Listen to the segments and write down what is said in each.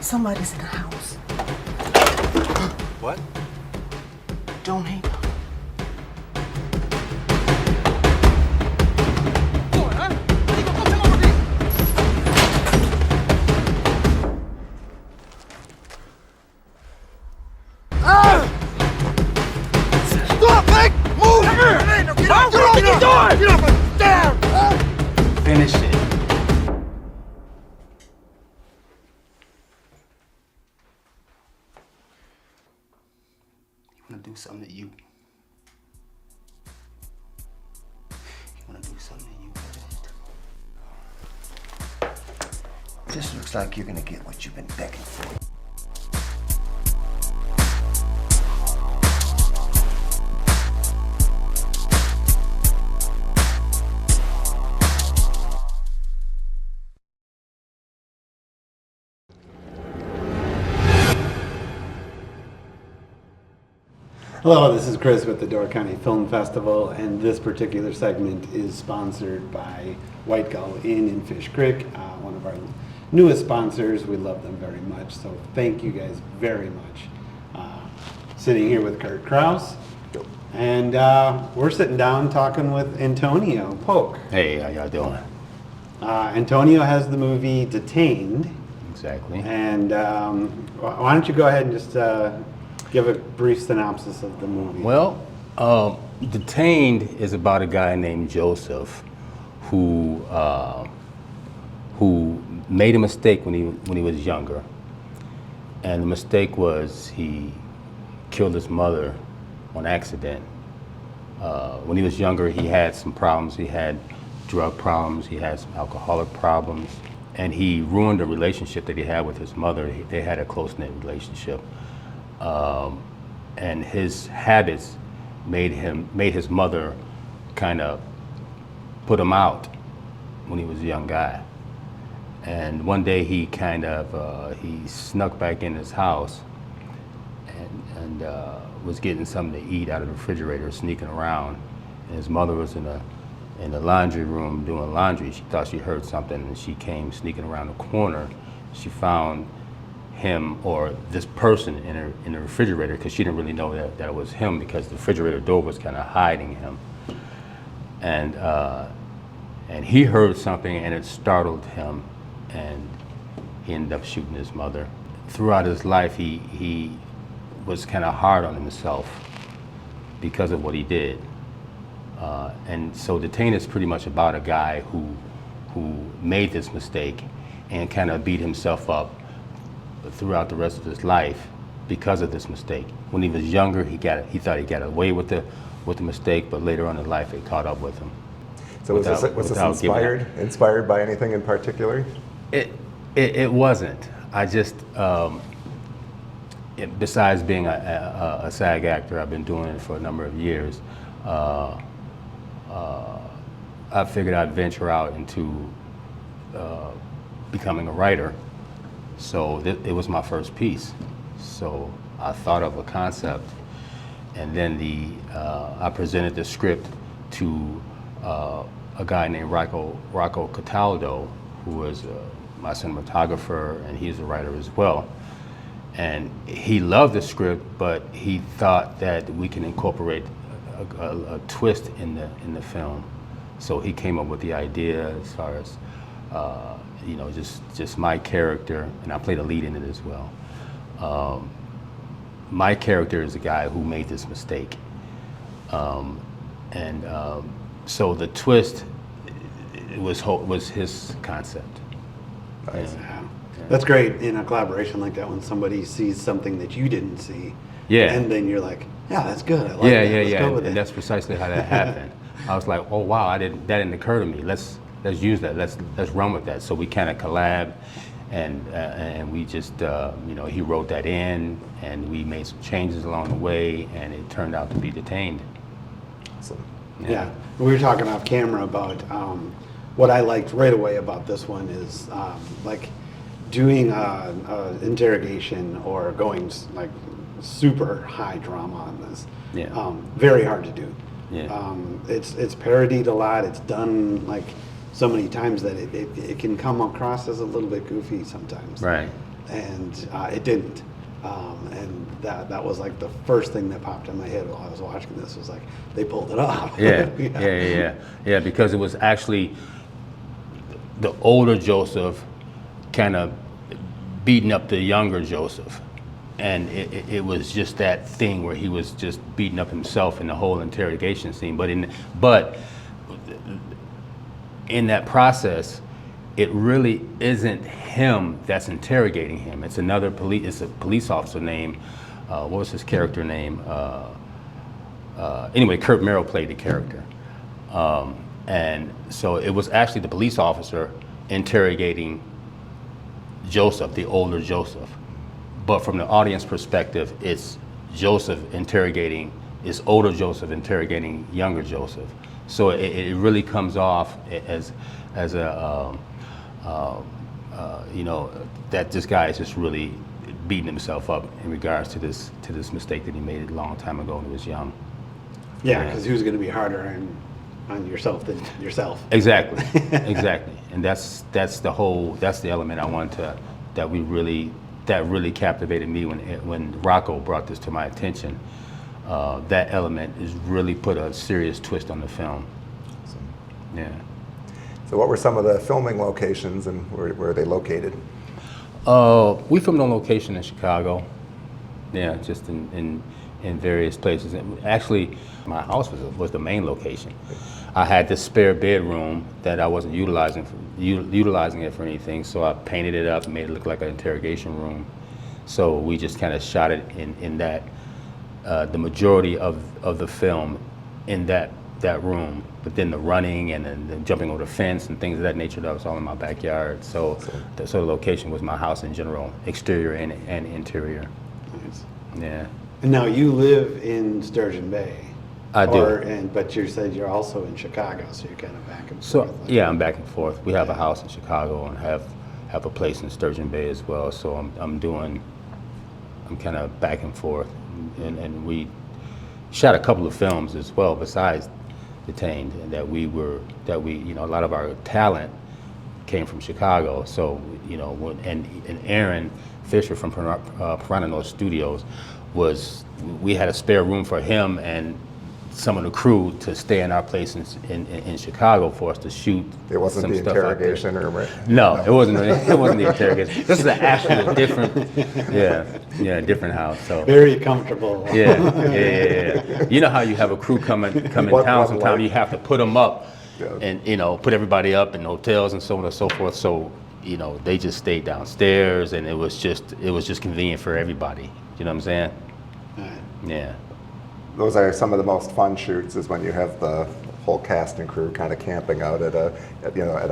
Somebody's in the house. What? Don't hang up. Finish it. You wanna do something to you? You wanna do something to you, baby? This looks like you're gonna get what you've been begging for. Hello, this is Chris with the Door County Film Festival, and this particular segment is sponsored by White Gull Inn in Fish Creek, one of our newest sponsors. We love them very much, so thank you guys very much. Sitting here with Kurt Kraus, and we're sitting down talking with Antonio Polk. Hey, how y'all doing? Antonio has the movie Detained. Exactly. And why don't you go ahead and just give a brief synopsis of the movie. Well, Detained is about a guy named Joseph who made a mistake when he was younger, and the mistake was he killed his mother on accident. When he was younger, he had some problems. He had drug problems. He had some alcoholic problems, and he ruined the relationship that he had with his mother. They had a close-knit relationship. And his habits made his mother kind of put him out when he was a young guy. And one day he he snuck back in his house and was getting something to eat out of the refrigerator, sneaking around. And his mother was in the laundry room doing laundry. She thought she heard something, and she came sneaking around the corner. She found him, or this person, in the refrigerator, because she didn't really know that it was him, because the refrigerator door was kind of hiding him. And he heard something, and it startled him, and he ended up shooting his mother. Throughout his life, he was kind of hard on himself because of what he did. And so Detained is pretty much about a guy who made this mistake and kind of beat himself up throughout the rest of his life because of this mistake. When he was younger, he thought he got away with the mistake, but later on in life, it caught up with him. So was this inspired by anything in particular? It wasn't. I just, besides being a SAG actor, I've been doing it for a number of years. I figured I'd venture out into becoming a writer. So it was my first piece. So I thought of a concept, and then I presented the script to a guy named Rocco Cataldo, who was my cinematographer, and he's a writer as well. And he loved the script, but he thought that we can incorporate a twist in the film. So he came up with the idea as far as just my character, and I played a lead in it as well. My character is a guy who made this mistake. So the twist was his concept. Nice. Yeah. That's great in a collaboration like that, when somebody sees something that you didn't see. Yeah. And then you're like, yeah, that's good. I like that. Let's go with it. And that's precisely how that happened. I was like, oh wow, that didn't occur to me. Let's use that. Let's run with that. So we kind of collabed, and we just he wrote that in, and we made some changes along the way, and it turned out to be Detained. Awesome. Yeah. We were talking off camera about what I liked right away about this one is like doing interrogation or going like super high drama on this. Yeah. Very hard to do. Yeah. It's parodied a lot. It's done like so many times that it can come across as a little bit goofy sometimes. Right. and it didn't. And that was like the first thing that popped in my head while I was watching this, was like, they pulled it off. Yeah, because it was actually the older Joseph kind of beating up the younger Joseph. And it was just that thing where he was just beating up himself in the whole interrogation scene. But in that process, it really isn't him that's interrogating him. It's it's a police officer named, what was his character name? Anyway, Kurt Merrill played the character. And so it was actually the police officer interrogating Joseph, the older Joseph. But from the audience perspective, it's older Joseph interrogating younger Joseph. So it really comes off as a, that this guy is just really beating himself up in regards to this mistake that he made a long time ago when he was young. Yeah, because who's going to be harder on yourself than yourself? Exactly, exactly. And that's the element I wanted that really captivated me when Rocco brought this to my attention. That element is really put a serious twist on the film. Awesome. Yeah. So what were some of the filming locations, and where are they located? We filmed on location in Chicago. Yeah, just in various places. And actually, my house was the main location. I had this spare bedroom that I wasn't utilizing it for anything, so I painted it up and made it look like an interrogation room. So we just kind of shot it in that, the majority of the film in that room. But then the running and then jumping over the fence and things of that nature, that was all in my backyard. So the location was my house in general, exterior and interior. Nice. Yeah. And now you live in Sturgeon Bay. I do. But you said you're also in Chicago, so you're kind of back and forth. So yeah, I'm back and forth. We have a house in Chicago and have a place in Sturgeon Bay as well. So I'm kind of back and forth, and we shot a couple of films as well besides Detained, and that we a lot of our talent came from Chicago. So and Aaron Fisher from Piranha North Studios we had a spare room for him and some of the crew to stay in our place in Chicago for us to shoot. It wasn't some the stuff out there. interrogation room, right? No, it wasn't the interrogation. This is an actual different, different house. So Very comfortable. yeah. You know how you have a crew come in town sometimes, you have to put them up, and put everybody up in hotels and so on and so forth. So they just stayed downstairs, and it was just convenient for everybody. You know what I'm saying? Right. Yeah. Those are some of the most fun shoots, is when you have the whole cast and crew kind of camping out at a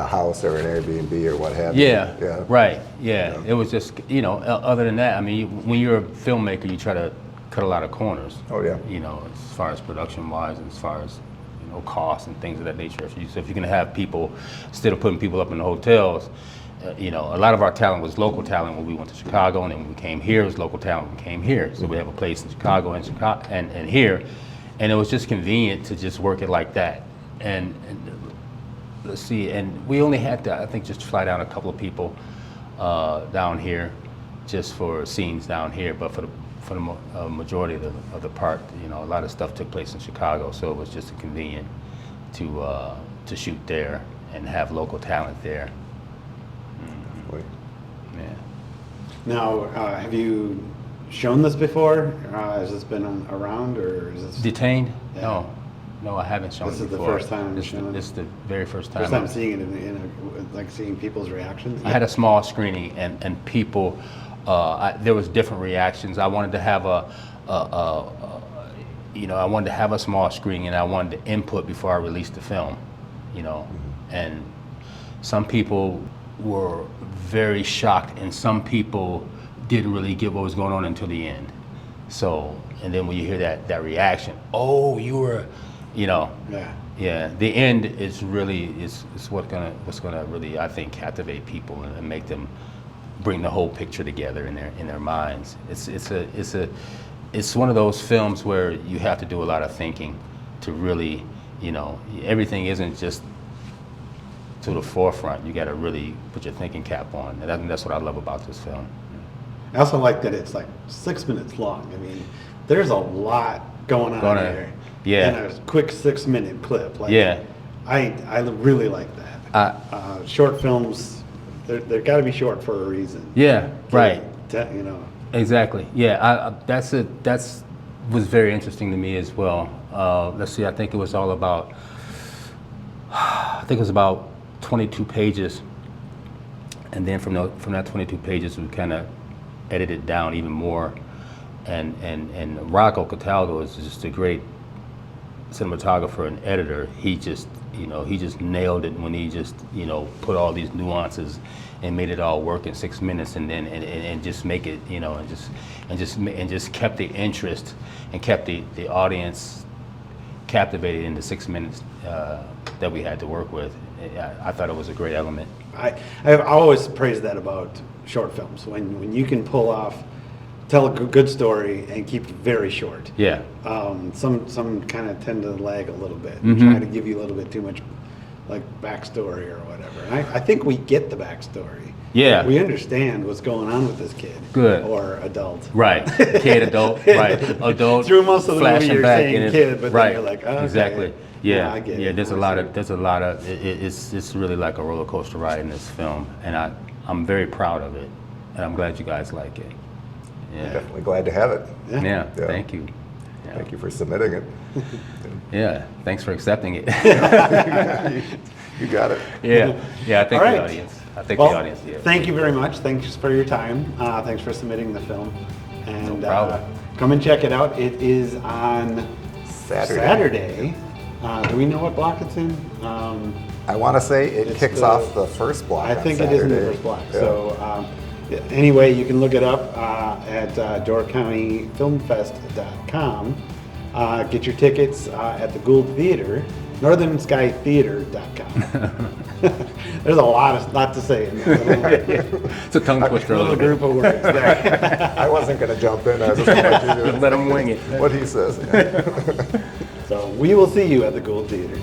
house or an Airbnb or what have you. Yeah. Right. Yeah. It was just other than that, I mean, when you're a filmmaker, you try to cut a lot of corners. Oh yeah. As far as production wise, and as far as costs and things of that nature. So if you're gonna have people, instead of putting people up in the hotels, a lot of our talent was local talent when we went to Chicago, and then when we came here, it was local talent when we came here. So we have a place in Chicago and here, and it was just convenient to just work it like that. And let's see, and we only had to, I think, just fly down a couple of people down here, just for scenes down here. But for the majority of the part, a lot of stuff took place in Chicago, so it was just convenient to shoot there and have local talent there. Yeah. Now, have you shown this before? Has this been around, or is this Detained? Yeah. No, I haven't shown This it is the before. first time you've shown it? This is the very first time. first time seeing it like seeing people's reactions? I had a small screening, and people, there was different reactions. I wanted to have I wanted to have a small screening, and I wanted to input before I released the film, and some people were very shocked, and some people didn't really get what was going on until the end. So, and then when you hear that reaction, oh, you were, yeah, the end is really is what's gonna really, I think, captivate people and make them bring the whole picture together in their minds. It's one of those films where you have to do a lot of thinking to really, everything isn't just to the forefront. You got to really put your thinking cap on, and that's what I love about this film. I also like that it's like 6 minutes long. I mean, there's a lot going on there. Yeah. In a quick 6 minute clip. Like, Yeah. I really like that. Short films, they're got to be short for a reason. Yeah, right. You know. Exactly. Yeah, that's was very interesting to me as well. Let's see. I think it was all about. I think it was about 22 pages, and then from that 22 pages, we kind of edited down even more. And Rocco Cataldo is just a great cinematographer and editor. He just nailed it when he just put all these nuances and made it all work in 6 minutes, and then and just make it and just kept the interest and kept the audience captivated in the 6 minutes that we had to work with. I thought it was a great element. I've always praised that about short films, when you can tell a good story and keep it very short. Yeah. Some kind of tend to lag a little bit, Mm-hmm. try to give you a little bit too much like backstory or whatever. And I think we get the backstory. Yeah. We understand what's going on with this kid. Good. Or adult. Right. Kid, adult. Right. Adult. Through most of the movie, you're back saying and kid, but right. then you're like, oh, okay. Exactly. Yeah. I get yeah. it. There's a lot of. It's really like a roller coaster ride in this film, and I'm very proud of it, and I'm glad you guys like it. Yeah. Definitely glad to have it. Yeah. Yeah. Yeah. Thank you. Yeah. Thank you for submitting it. Yeah. Thanks for accepting it. You got it. Yeah. Yeah. I think All the right. audience. I think Well, the audience. Yeah. thank you very much. Thanks for your time. Thanks for submitting the film. And No problem. come and check it out. It is on Saturday. Do we know what block it's in? I want to say it It's kicks off the first block. I on think it is in the Saturday. first block. Yeah. So anyway, you can look it up at DoorCountyFilmFest.com. Get your tickets at the Gould Theater, NorthernSkyTheater.com. There's a lot to say in there. It's a tongue twister. Little group of words there. I wasn't going to jump in. I was just going to let you do Let him wing it. what he says. Yeah. So we will see you at the Gould Theater.